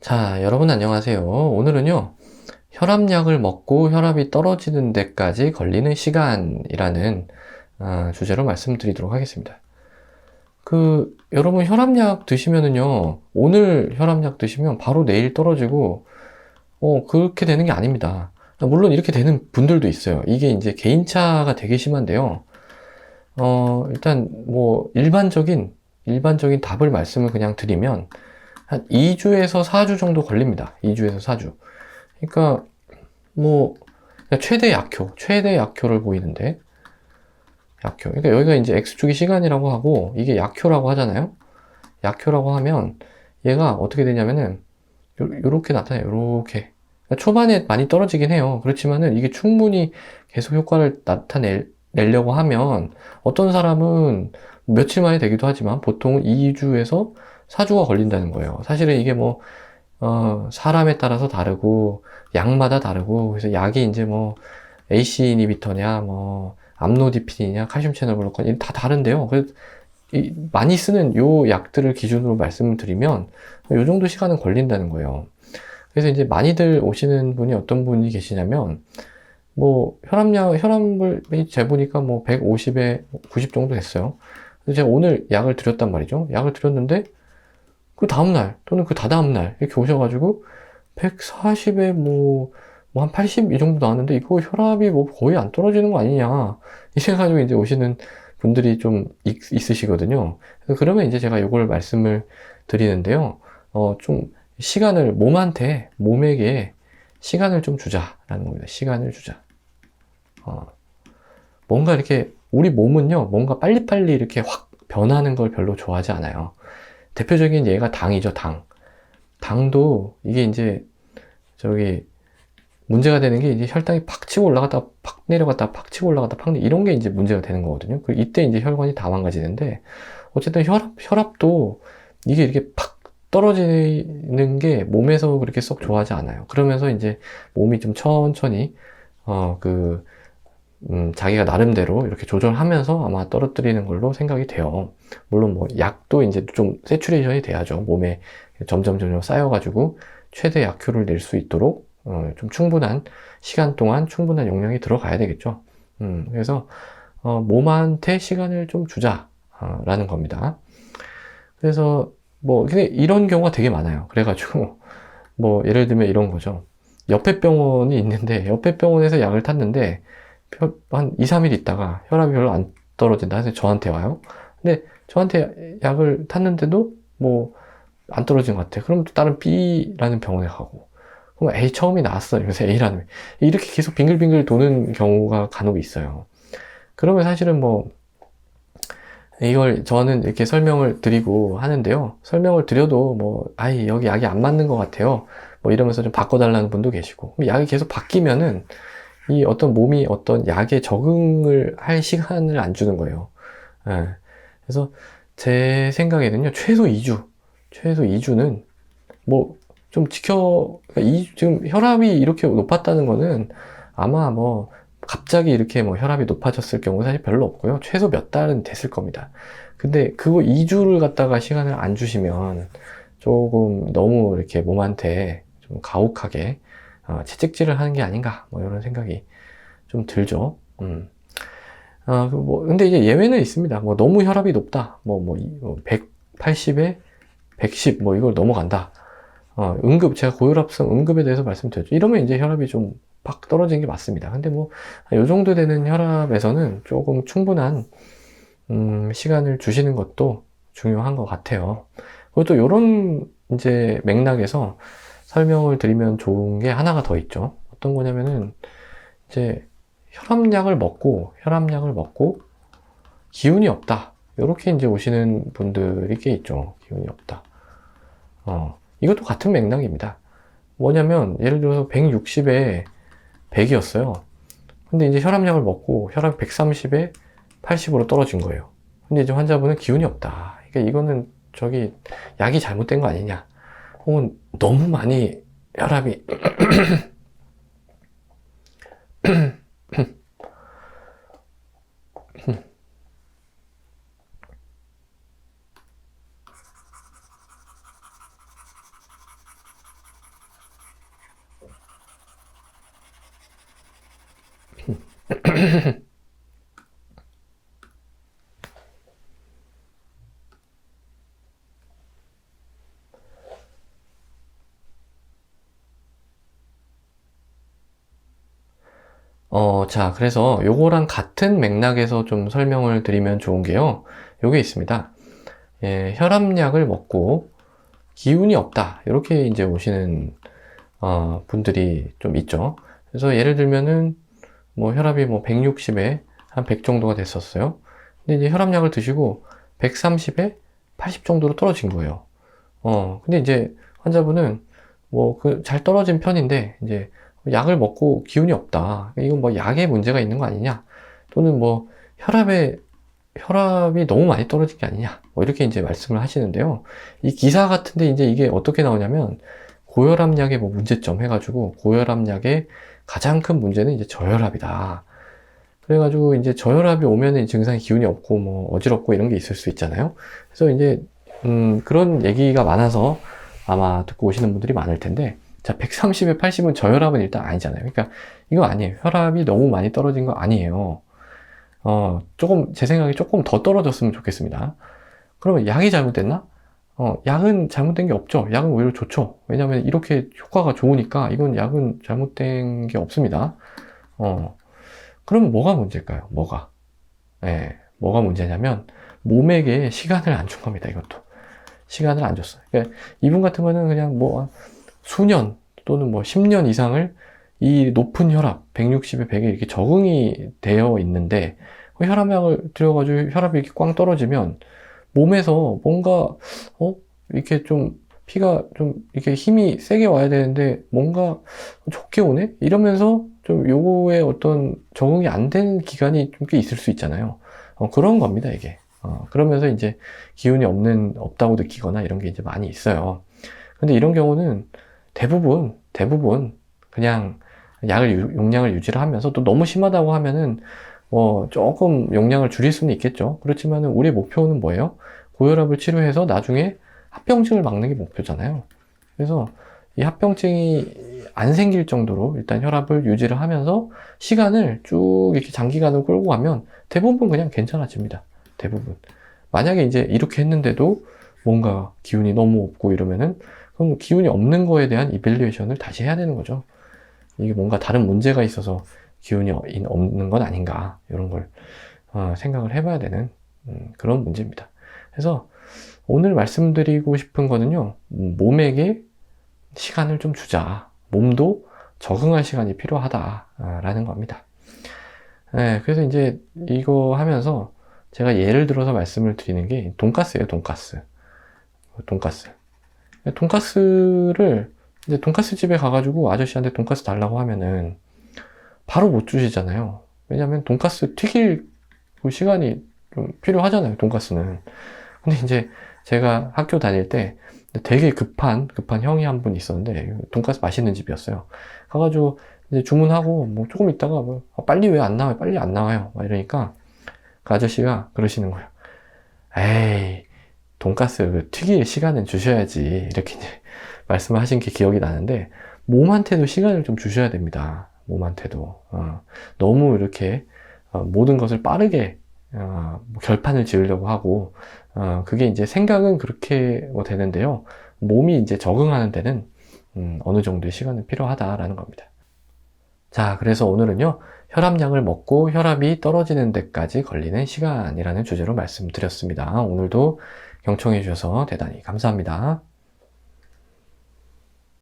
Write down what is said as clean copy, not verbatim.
자, 여러분 안녕하세요. 오늘은요, 혈압약을 먹고 혈압이 떨어지는 데까지 걸리는 시간이라는 주제로 말씀드리도록 하겠습니다. 여러분 혈압약 드시면은요, 오늘 혈압약 드시면 바로 내일 떨어지고, 그렇게 되는 게 아닙니다. 물론 이렇게 되는 분들도 있어요. 이게 이제 개인차가 되게 심한데요. 일단 뭐 일반적인 답을 말씀을 그냥 드리면, 한 2주에서 4주 정도 걸립니다. 2주에서 4주. 그러니까 뭐 최대 약효를 보이는데 약효. 그러니까 여기가 이제 X축이 시간이라고 하고 이게 약효라고 하잖아요. 약효라고 하면 얘가 어떻게 되냐면은 요렇게 나타나요. 요렇게. 그러니까 초반에 많이 떨어지긴 해요. 그렇지만은 이게 충분히 계속 효과를 나타내려고 하면 어떤 사람은 며칠 만에 되기도 하지만 보통 2주에서 4주가 걸린다는 거예요. 사실은 이게 뭐 사람에 따라서 다르고, 약마다 다르고, 그래서 약이 이제 뭐, AC 이니비터냐, 뭐, 암로디핀이냐, 칼슘 채널 블로커냐, 다 다른데요. 그래서 많이 쓰는 요 약들을 기준으로 말씀을 드리면, 요 정도 시간은 걸린다는 거예요. 그래서 이제 많이들 오시는 분이 어떤 분이 계시냐면, 뭐, 혈압을 재보니까 뭐, 150에 90 정도 됐어요. 그래서 제가 오늘 약을 드렸단 말이죠. 약을 드렸는데, 그 다음날 또는 그 다다음날 이렇게 오셔가지고 140에 뭐 한 80 이 정도 나왔는데 이거 혈압이 뭐 거의 안 떨어지는 거 아니냐 이래가지고 이제 오시는 분들이 좀 있으시거든요. 그래서 그러면 이제 제가 이걸 말씀을 드리는데요. 좀 시간을 몸에게 시간을 좀 주자라는 겁니다. 시간을 주자. 뭔가 이렇게 우리 몸은요 뭔가 빨리빨리 이렇게 확 변하는 걸 별로 좋아하지 않아요. 대표적인 예가 당이죠, 당. 당도 이게 이제 저기 문제가 되는 게 이제 혈당이 팍 치고 올라갔다가 팍 내려갔다가 팍 치고 올라갔다가 팍 이런 게 이제 문제가 되는 거거든요. 그 이때 이제 혈관이 다 망가지는데 어쨌든 혈압도 이게 이렇게 팍 떨어지는 게 몸에서 그렇게 썩 좋아하지 않아요. 그러면서 이제 몸이 좀 천천히 어 그 자기가 나름대로 이렇게 조절하면서 아마 떨어뜨리는 걸로 생각이 돼요. 물론 뭐 약도 이제 좀 세츄레이션이 돼야죠. 몸에 점점 쌓여가지고 최대 약효를 낼 수 있도록 좀 충분한 시간 동안 충분한 용량이 들어가야 되겠죠. 그래서 몸한테 시간을 좀 주자라는 겁니다. 그래서 뭐 근데 이런 경우가 되게 많아요. 그래가지고 뭐 예를 들면 이런 거죠. 옆에 병원이 있는데 옆에 병원에서 약을 탔는데 한 2, 3일 있다가 혈압이 별로 안 떨어진다 해서 저한테 와요. 근데 저한테 약을 탔는데도 뭐 안 떨어진 것 같아. 그럼 또 다른 B라는 병원에 가고. 그럼 A 처음이 나왔어. 이러면서 A라는. 이렇게 계속 빙글빙글 도는 경우가 간혹 있어요. 그러면 사실은 뭐 이걸 저는 이렇게 설명을 드리고 하는데요. 설명을 드려도 뭐, 아이, 여기 약이 안 맞는 것 같아요. 뭐 이러면서 좀 바꿔달라는 분도 계시고. 약이 계속 바뀌면은 이 어떤 몸이 어떤 약에 적응을 할 시간을 안 주는 거예요. 예. 그래서 제 생각에는요, 최소 2주는 뭐 좀 그러니까 지금 혈압이 이렇게 높았다는 거는 아마 뭐 갑자기 이렇게 뭐 혈압이 높아졌을 경우 사실 별로 없고요. 최소 몇 달은 됐을 겁니다. 근데 그거 2주를 갖다가 시간을 안 주시면 조금 너무 이렇게 몸한테 좀 가혹하게 채찍질을 하는 게 아닌가 뭐 이런 생각이 좀 들죠. 근데 이제 예외는 있습니다. 뭐 너무 혈압이 높다. 180에 110, 뭐 이걸 넘어간다. 제가 고혈압성 응급에 대해서 말씀드렸죠. 이러면 이제 혈압이 좀 팍 떨어지는 게 맞습니다. 근데 뭐, 요 정도 되는 혈압에서는 조금 충분한, 시간을 주시는 것도 중요한 것 같아요. 그리고 또 요런 이제 맥락에서 설명을 드리면 좋은 게 하나가 더 있죠. 어떤 거냐면은, 이제 혈압약을 먹고 기운이 없다. 이렇게 이제 오시는 분들이 꽤 있죠. 기운이 없다. 이것도 같은 맥락입니다. 뭐냐면, 예를 들어서 160에 100이었어요. 근데 이제 혈압약을 먹고 혈압이 130에 80으로 떨어진 거예요. 근데 이제 환자분은 기운이 없다. 그러니까 이거는 약이 잘못된 거 아니냐. 혹은 너무 많이 혈압이 자, 그래서 요거랑 같은 맥락에서 좀 설명을 드리면 좋은 게요. 요게 있습니다. 예, 혈압약을 먹고 기운이 없다. 이렇게 이제 오시는, 분들이 좀 있죠. 그래서 예를 들면은, 뭐 혈압이 뭐 160에 한 100 정도가 됐었어요. 근데 이제 혈압약을 드시고 130에 80 정도로 떨어진 거예요. 근데 이제 환자분은 뭐 그 잘 떨어진 편인데 이제 약을 먹고 기운이 없다. 이건 뭐 약에 문제가 있는 거 아니냐? 또는 뭐 혈압이 너무 많이 떨어진 게 아니냐? 뭐 이렇게 이제 말씀을 하시는데요. 이 기사 같은데 이제 이게 어떻게 나오냐면 고혈압약의 뭐 문제점 해가지고 고혈압약의 가장 큰 문제는 이제 저혈압이다. 그래가지고 이제 저혈압이 오면은 증상이 기운이 없고 뭐 어지럽고 이런 게 있을 수 있잖아요. 그래서 이제 그런 얘기가 많아서 아마 듣고 오시는 분들이 많을 텐데, 자, 130에 80은 저혈압은 일단 아니잖아요. 그러니까 이거 아니에요. 혈압이 너무 많이 떨어진 거 아니에요. 조금 제 생각에 조금 더 떨어졌으면 좋겠습니다. 그러면 약이 잘못됐나? 약은 잘못된 게 없죠. 약은 오히려 좋죠. 왜냐하면 이렇게 효과가 좋으니까 이건 약은 잘못된 게 없습니다. 그럼 뭐가 문제일까요? 뭐가? 예, 뭐가 문제냐면 몸에게 시간을 안 준 겁니다. 이것도 시간을 안 줬어요. 그러니까 이분 같은 거는 그냥 뭐 수년 또는 뭐 10년 이상을 이 높은 혈압 160에 100에 이렇게 적응이 되어 있는데 그 혈압약을 들여가지고 혈압이 이렇게 꽝 떨어지면 몸에서 뭔가 이렇게 좀 피가 좀 이렇게 힘이 세게 와야 되는데 뭔가 좋게 오네? 이러면서 좀 요거에 어떤 적응이 안 되는 기간이 좀 꽤 있을 수 있잖아요. 그런 겁니다, 이게. 그러면서 이제 기운이 없다고 느끼거나 이런 게 이제 많이 있어요. 근데 이런 경우는 대부분 그냥 용량을 유지를 하면서 또 너무 심하다고 하면은 조금 용량을 줄일 수는 있겠죠. 그렇지만은 우리의 목표는 뭐예요? 고혈압을 치료해서 나중에 합병증을 막는 게 목표잖아요. 그래서 이 합병증이 안 생길 정도로 일단 혈압을 유지를 하면서 시간을 쭉 이렇게 장기간으로 끌고 가면 대부분 그냥 괜찮아집니다. 대부분. 만약에 이제 이렇게 했는데도 뭔가 기운이 너무 없고 이러면은 그럼 기운이 없는 거에 대한 이밸류에이션을 다시 해야 되는 거죠. 이게 뭔가 다른 문제가 있어서 기운이 없는 건 아닌가 이런 걸 생각을 해봐야 되는 그런 문제입니다. 그래서 오늘 말씀드리고 싶은 거는요, 몸에게 시간을 좀 주자. 몸도 적응할 시간이 필요하다라는 겁니다. 네, 그래서 이제 이거 하면서 제가 예를 들어서 말씀을 드리는 게 돈가스예요, 돈가스. 돈가스를 이제 돈가스 집에 가가지고 아저씨한테 돈가스 달라고 하면은 바로 못 주시잖아요. 왜냐면 돈가스 튀길 시간이 좀 필요하잖아요, 돈가스는. 근데 이제 제가 학교 다닐 때 되게 급한 형이 한 분 있었는데 돈가스 맛있는 집이었어요. 가가지고 이제 주문하고 뭐 조금 있다가 빨리 왜 안 나와요? 빨리 안 나와요. 막 이러니까 그 아저씨가 그러시는 거예요. 에이, 돈가스 튀길 시간은 주셔야지. 이렇게 이제 말씀을 하신 게 기억이 나는데 몸한테도 시간을 좀 주셔야 됩니다. 몸한테도. 너무 이렇게 모든 것을 빠르게 결판을 지으려고 하고 그게 이제 생각은 그렇게 되는데요. 몸이 이제 적응하는 데는 어느 정도의 시간은 필요하다라는 겁니다. 자, 그래서 오늘은요, 혈압약을 먹고 혈압이 떨어지는 데까지 걸리는 시간이라는 주제로 말씀드렸습니다. 오늘도 경청해 주셔서 대단히 감사합니다.